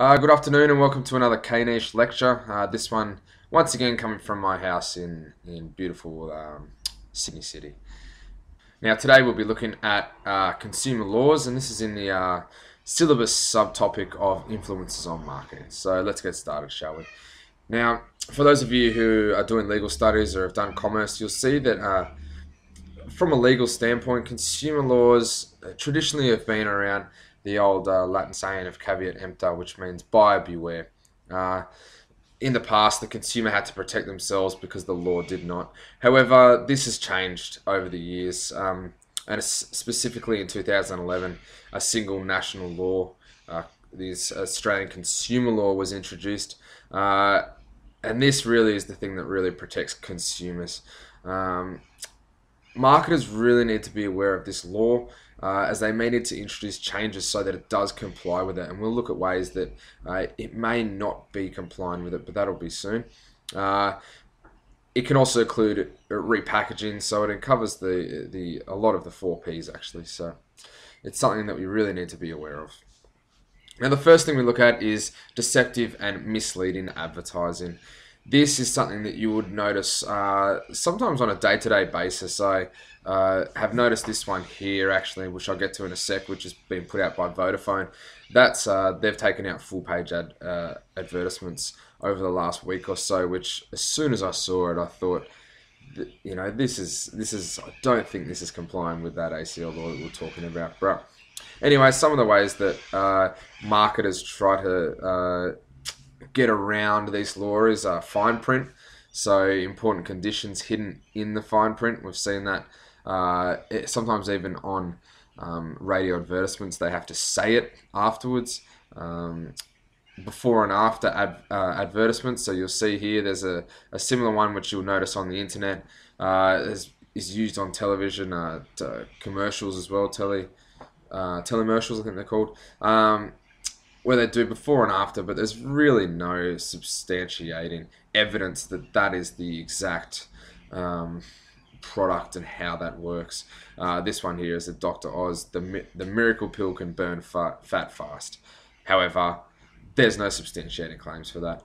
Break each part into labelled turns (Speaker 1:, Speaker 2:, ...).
Speaker 1: Good afternoon and welcome to another K-Niche lecture. This one, once again, coming from my house in beautiful Sydney City. Now today we'll be looking at consumer laws, and this is in the syllabus subtopic of influences on marketing. So let's get started, shall we? Now, for those of you who are doing legal studies or have done commerce, you'll see that from a legal standpoint, consumer laws traditionally have been around the old Latin saying of caveat emptor, which means buyer beware. In the past, the consumer had to protect themselves because the law did not. However, this has changed over the years, and specifically in 2011, a single national law, this Australian consumer law, was introduced, and this really is the thing that really protects consumers. Marketers really need to be aware of this law, as they may need to introduce changes so that it does comply with it. And we'll look at ways that it may not be complying with it, but that'll be soon. It can also include repackaging, so it covers a lot of the 4 Ps actually. So it's something that we really need to be aware of. Now, the first thing we look at is deceptive and misleading advertising. This is something that you would notice sometimes on a day-to-day basis. I have noticed this one here, actually, which I'll get to in a sec, which has been put out by Vodafone. That's they've taken out full-page advertisements over the last week or so, which as soon as I saw it, I thought, this is I don't think this is complying with that ACL law that we're talking about, bro. Anyway, some of the ways that marketers try to get around this law is fine print. So important conditions hidden in the fine print. We've seen that sometimes even on radio advertisements, they have to say it afterwards. Before and after advertisements. So you'll see here there's a similar one which you'll notice on the internet, is used on television, commercials as well, telemercials I think they're called, where they do before and after, but there's really no substantiating evidence that that is the exact product and how that works. This one here is a Dr. Oz, the miracle pill can burn fat fast. However, there's no substantiating claims for that,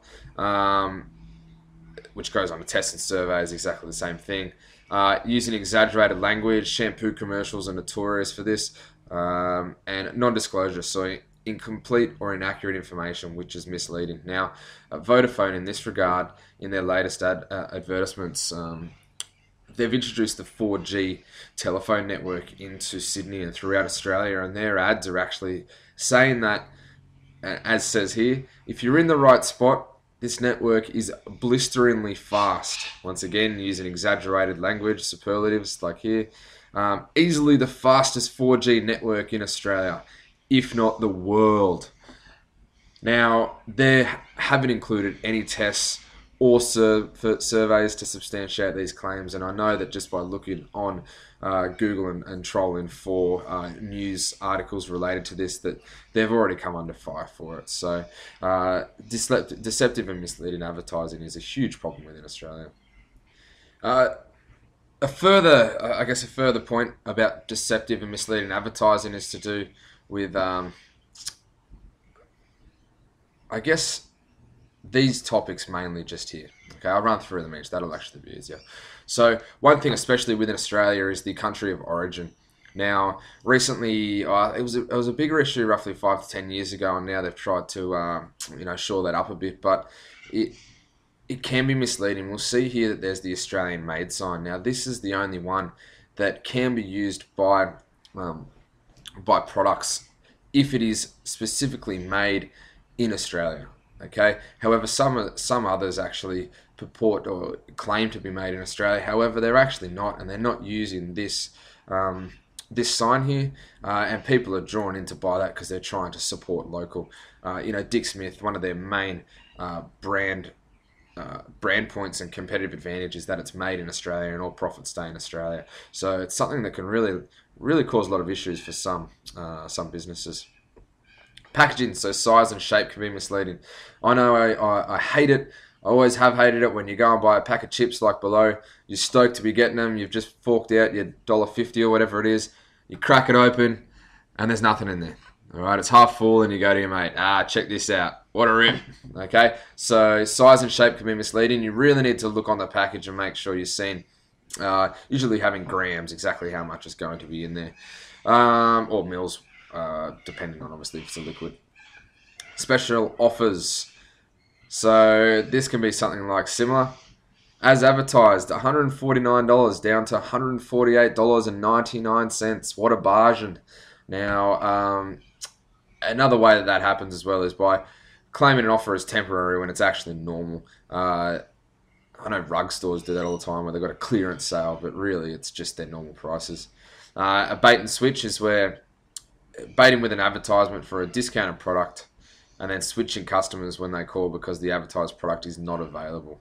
Speaker 1: which goes on to tests and surveys, exactly the same thing. Using exaggerated language, shampoo commercials are notorious for this, and non-disclosure, so incomplete or inaccurate information, which is misleading. Now, Vodafone in this regard, in their latest advertisements, they've introduced the 4G telephone network into Sydney and throughout Australia, and their ads are actually saying that, as says here, if you're in the right spot, this network is blisteringly fast. Once again, using exaggerated language, superlatives like here. Easily the fastest 4G network in Australia, if not the world. Now, they haven't included any tests or surveys to substantiate these claims, and I know that just by looking on Google and trolling for news articles related to this, that they've already come under fire for it. So deceptive and misleading advertising is a huge problem within Australia. A further point about deceptive and misleading advertising is to do with, these topics mainly just here. Okay, I'll run through them each. That'll actually be easier. So one thing, especially within Australia, is the country of origin. Now, recently, it was a bigger issue roughly 5 to 10 years ago, and now they've tried to shore that up a bit, but it can be misleading. We'll see here that there's the Australian made sign. Now, this is the only one that can be used by products if it is specifically made in Australia. Okay. However, some others actually purport or claim to be made in Australia. However, they're actually not, and they're not using this sign here, and people are drawn in to buy that because they're trying to support local. Dick Smith, one of their main brand points and competitive advantage is that it's made in Australia and all profits stay in Australia. So it's something that can really cause a lot of issues for some businesses. Packaging, so size and shape can be misleading. I know I hate it. I always have hated it when you go and buy a pack of chips like below. You're stoked to be getting them. You've just forked out your $1.50 or whatever it is. You crack it open and there's nothing in there. All right, it's half full, and you go to your mate. Check this out. What a rip. Okay, so size and shape can be misleading. You really need to look on the package and make sure you're seeing, usually having grams, exactly how much is going to be in there, or mils, depending on obviously if it's a liquid. Special offers. So this can be something like similar. As advertised, $149 down to $148.99. What a bargain. Now, another way that happens as well is by claiming an offer as temporary when it's actually normal. I know rug stores do that all the time where they've got a clearance sale, but really it's just their normal prices. A bait and switch is where baiting with an advertisement for a discounted product and then switching customers when they call because the advertised product is not available.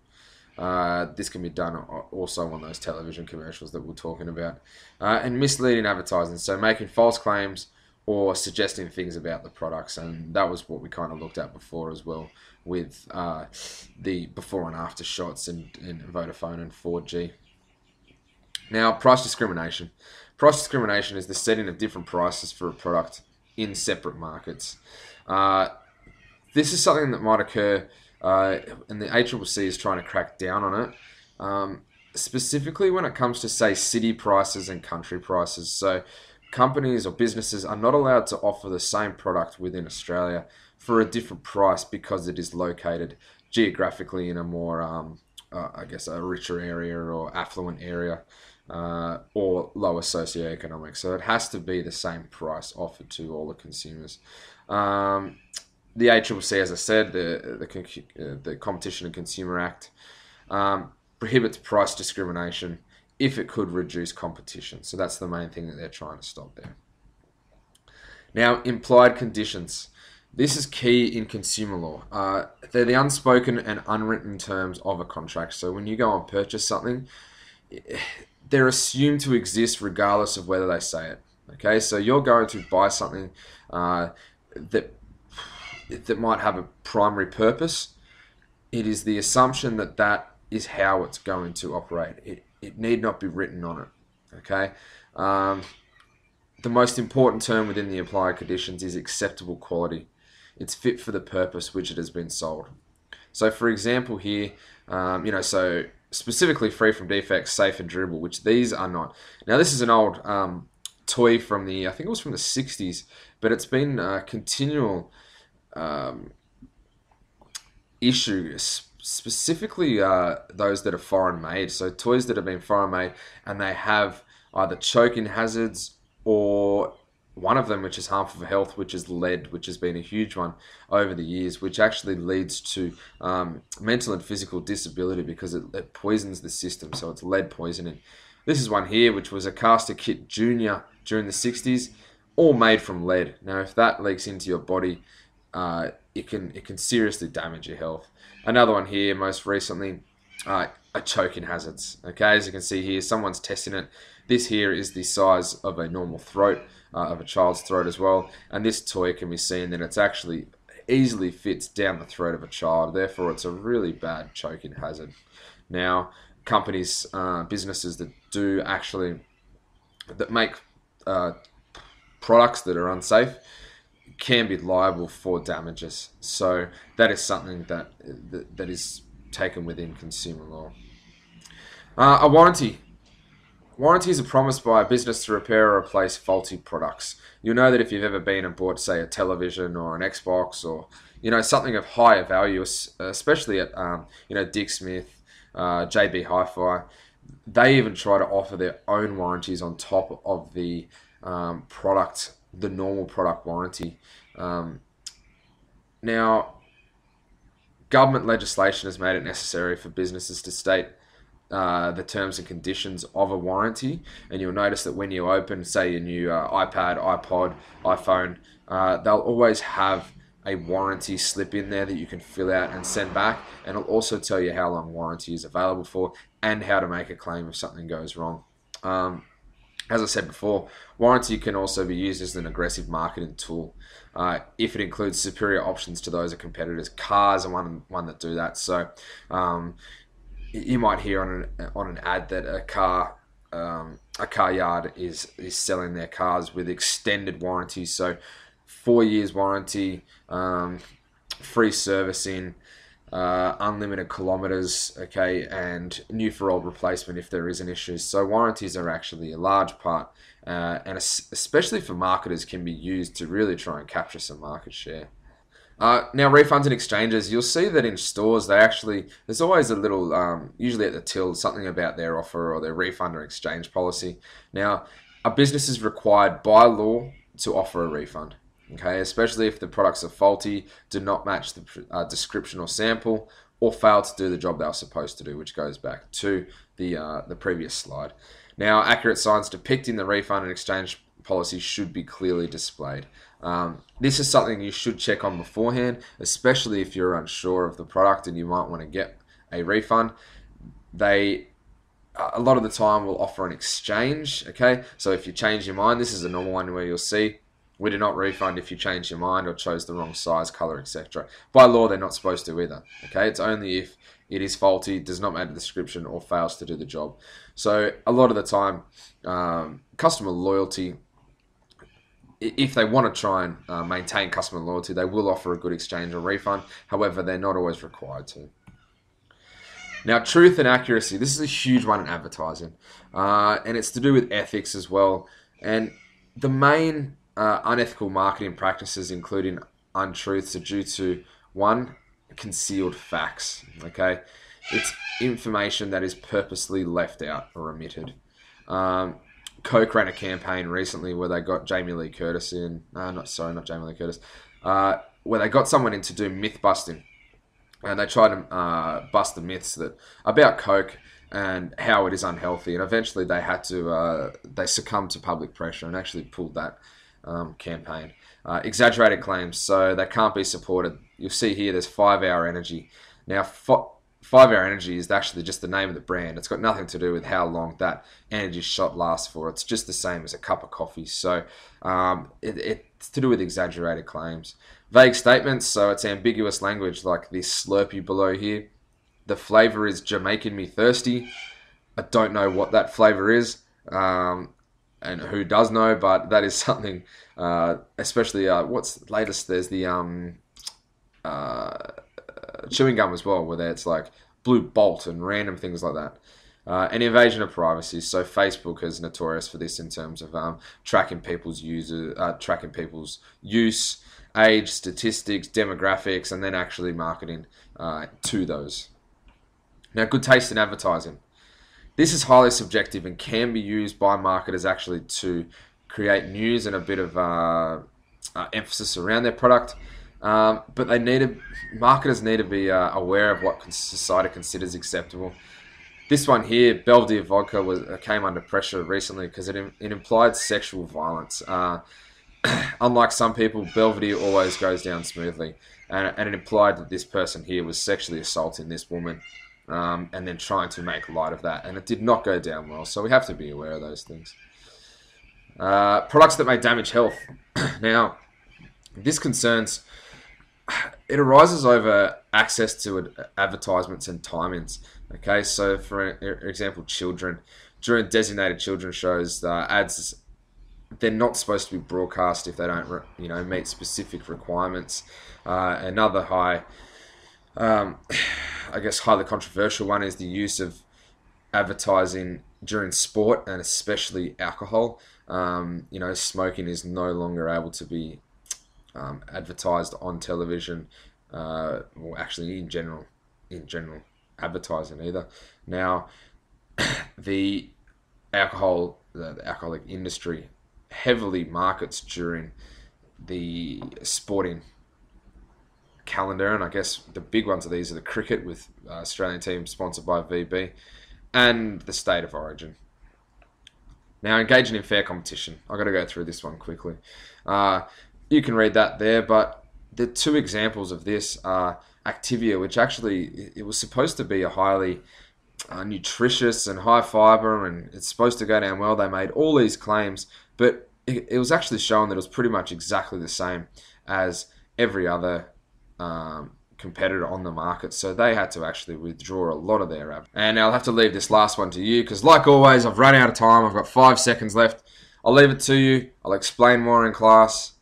Speaker 1: This can be done also on those television commercials that we're talking about. And misleading advertising, so making false claims or suggesting things about the products. And that was what we kind of looked at before as well with the before and after shots in Vodafone and 4G. Now, price discrimination. Price discrimination is the setting of different prices for a product in separate markets. This is something that might occur, and the HSC is trying to crack down on it, specifically when it comes to, say, city prices and country prices. So companies or businesses are not allowed to offer the same product within Australia for a different price because it is located geographically in a more, I guess, a richer area or affluent area, or lower socioeconomic. So it has to be the same price offered to all the consumers. The HSC, as I said, the Competition and Consumer Act, prohibits price discrimination if it could reduce competition. So that's the main thing that they're trying to stop there. Now, implied conditions. This is key in consumer law. They're the unspoken and unwritten terms of a contract. So when you go and purchase something, they're assumed to exist regardless of whether they say it. Okay, so you're going to buy something that might have a primary purpose. It is the assumption that that is how it's going to operate. It need not be written on it. Okay. The most important term within the implied conditions is acceptable quality. It's fit for the purpose which it has been sold. So, for example, here, so specifically free from defects, safe and durable, which these are not. Now, this is an old toy from I think it was from the 60s, but it's been a continual issue, specifically those that are foreign made. So toys that have been foreign made and they have either choking hazards or one of them which is harmful for health, which is lead, which has been a huge one over the years, which actually leads to mental and physical disability because it poisons the system. So it's lead poisoning. This is one here which was a caster kit junior during the 60s, all made from lead. Now if that leaks into your body, it can seriously damage your health. Another one here, most recently, a choking hazards. Okay, as you can see here, someone's testing it. This here is the size of a normal throat, of a child's throat as well. And this toy can be seen that it's actually easily fits down the throat of a child. Therefore, it's a really bad choking hazard. Now, companies, businesses that make products that are unsafe can be liable for damages. So that is something that is taken within consumer law. A warranty. Warranties are promised by a business to repair or replace faulty products. You'll know that if you've ever been and bought, say, a television or an Xbox or something of higher value, especially at Dick Smith, JB Hi-Fi, they even try to offer their own warranties on top of the product, the normal product warranty. Now, government legislation has made it necessary for businesses to state the terms and conditions of a warranty, and you'll notice that when you open, say, your new iPad, iPod, iPhone, they'll always have a warranty slip in there that you can fill out and send back, and it'll also tell you how long warranty is available for and how to make a claim if something goes wrong. As I said before, warranty can also be used as an aggressive marketing tool if it includes superior options to those of competitors. Cars are one that do that. So you might hear on an ad that a car yard is selling their cars with extended warranties. So 4 years warranty, free servicing, unlimited kilometers, okay, and new for old replacement if there is an issue. So warranties are actually a large part, and especially for marketers, can be used to really try and capture some market share. Now, refunds and exchanges, you'll see that in stores, there's always a little, usually at the till, something about their offer or their refund or exchange policy. Now, a business is required by law to offer a refund, okay, especially if the products are faulty, do not match the description or sample, or fail to do the job they were supposed to do, which goes back to the previous slide. Now, accurate signs depicting the refund and exchange policy should be clearly displayed. This is something you should check on beforehand, especially if you're unsure of the product and you might want to get a refund. They, a lot of the time, will offer an exchange, okay? So if you change your mind, this is a normal one where you'll see, we do not refund if you change your mind or chose the wrong size, color, etc. By law, they're not supposed to either, okay? It's only if it is faulty, does not match the description, or fails to do the job. So a lot of the time, customer loyalty, if they want to try and maintain customer loyalty, they will offer a good exchange or refund. However, they're not always required to. Now, truth and accuracy. This is a huge one in advertising. And it's to do with ethics as well. And the main unethical marketing practices, including untruths, are due to, one, concealed facts. Okay, it's information that is purposely left out or omitted. Coke ran a campaign recently where they got Jamie Lee Curtis in. Not Jamie Lee Curtis. Where they got someone in to do myth busting, and they tried to bust the myths about Coke and how it is unhealthy. And eventually, they succumbed to public pressure and actually pulled that campaign. Exaggerated claims, so they can't be supported. You'll see here, there's 5-hour energy. Now, 5-hour energy is actually just the name of the brand. It's got nothing to do with how long that energy shot lasts for. It's just the same as a cup of coffee. So it's to do with exaggerated claims. Vague statements, so it's ambiguous language like this Slurpee below here. The flavor is Jamaican me thirsty. I don't know what that flavor is, and who does know, but that is something, especially, what's latest, there's the chewing gum as well, where it's like Blue Bolt and random things like that. And invasion of privacy. So Facebook is notorious for this in terms of tracking people's use, age, statistics, demographics, and then actually marketing to those. Now, good taste in advertising. This is highly subjective and can be used by marketers actually to create news and a bit of emphasis around their product. But marketers need to be aware of what society considers acceptable. This one here, Belvedere vodka, came under pressure recently because it implied sexual violence. Unlike some people, Belvedere always goes down smoothly, and it implied that this person here was sexually assaulting this woman, and then trying to make light of that, and it did not go down well. So we have to be aware of those things. Products that may damage health. Now, this concerns. It arises over access to advertisements and timings. Okay, so for example, children, during designated children's shows, ads, they're not supposed to be broadcast if they don't, meet specific requirements. Another highly controversial one is the use of advertising during sport and especially alcohol. Smoking is no longer able to be advertised on television, or actually in general advertising either. Now, the alcoholic industry heavily markets during the sporting calendar, and I guess the big ones of these are the cricket with Australian team sponsored by VB, and the state of origin. Now, engaging in fair competition. I've got to go through this one quickly. You can read that there, but the two examples of this are Activia, which actually, it was supposed to be a highly nutritious and high fiber, and it's supposed to go down well. They made all these claims, but it was actually shown that it was pretty much exactly the same as every other competitor on the market. So they had to actually withdraw a lot of their ads. And I'll have to leave this last one to you, because like always, I've run out of time. I've got 5 seconds left. I'll leave it to you. I'll explain more in class.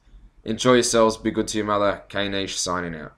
Speaker 1: Enjoy yourselves. Be good to your mother. K Niche signing out.